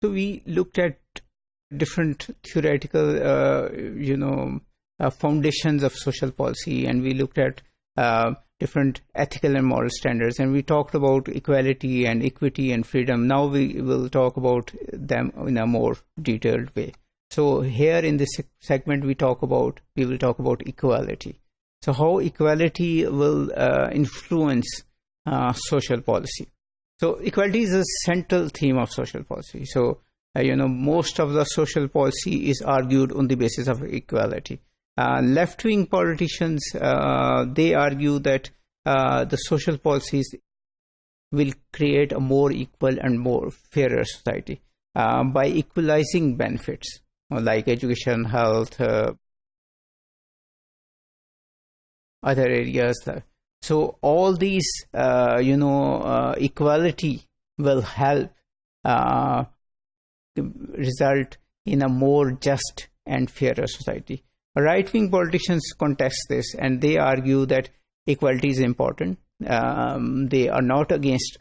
So we looked at different theoretical, foundations of social policy, and we looked at different ethical and moral standards, and we talked about equality and equity and freedom. Now we will talk about them in a more detailed way. So here in this segment, we will talk about equality. So how equality will influence social policy. So equality is a central theme of social policy. So most of the social policy is argued on the basis of equality. Left-wing politicians, they argue that the social policies will create a more equal and more fairer society by equalizing benefits like education, health, other areas. So all these, equality will help result in a more just and fairer society. Right-wing politicians contest this, and they argue that equality is important. They are not against,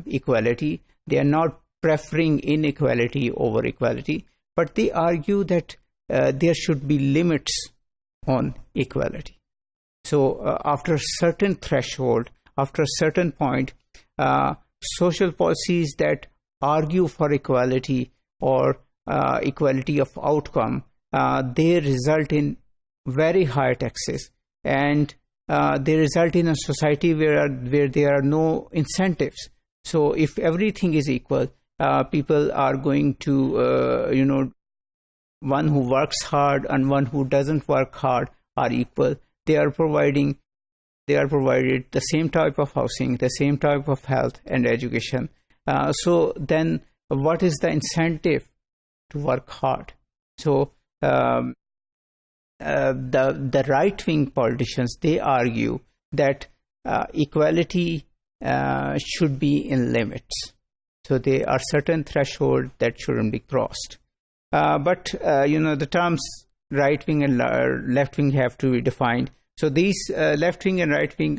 equality. They are not preferring inequality over equality, but they argue that there should be limits on equality. So after a certain threshold, after a certain point, social policies that argue for equality or equality of outcome, they result in very high taxes, and they result in a society where there are no incentives. So if everything is equal, people are going to, one who works hard and one who doesn't work hard are equal. They are provided the same type of housing, the same type of health and education. So then what is the incentive to work hard? So the right-wing politicians, they argue that equality should be in limits. So there are certain thresholds that shouldn't be crossed. But the terms right-wing and left-wing have to be defined. So these left-wing and right-wing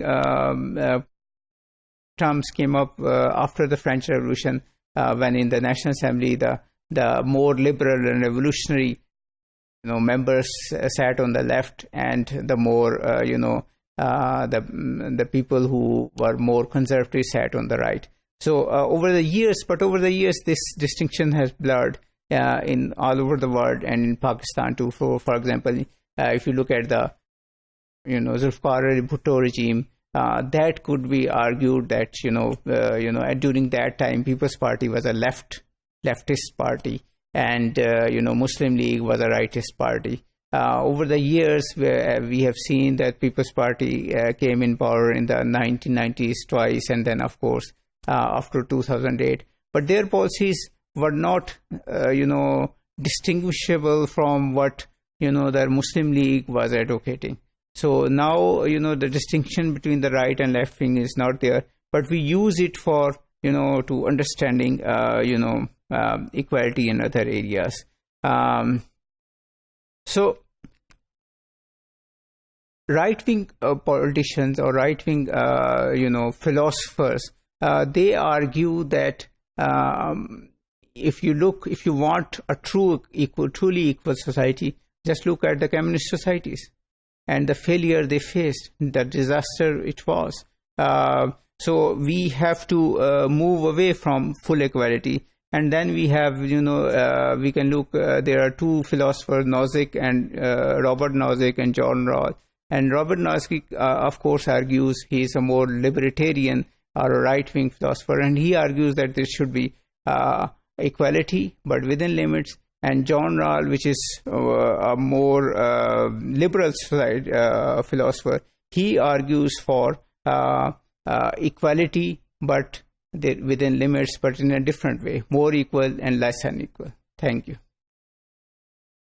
terms came up after the French Revolution, when in the National Assembly the more liberal and revolutionary members sat on the left, and the more the people who were more conservative sat on the right. So over the years, this distinction has blurred in all over the world, and in Pakistan too. For example, if you look at the Zulfikar Ali Bhutto regime, that could be argued that during that time People's Party was a leftist party, and Muslim League was a rightist party. Over the years, we have seen that People's Party came in power in the 1990s twice, and then of course after 2008. But their policies were not distinguishable from what the Muslim League was advocating. So now the distinction between the right and left wing is not there, but we use it for to understanding equality in other areas. So right-wing politicians or right-wing philosophers, they argue that if you want a truly equal society, just look at the communist societies and the failure they faced, the disaster it was. So we have to move away from full equality. And then we have, we can look, there are two philosophers, Nozick and Robert Nozick and John Rawls. And Robert Nozick, of course, argues he is a more libertarian or a right-wing philosopher, and he argues that there should be equality, but within limits. And John Rawls, which is a more liberal philosopher, he argues for equality, but within limits, but in a different way, more equal and less unequal. Thank you.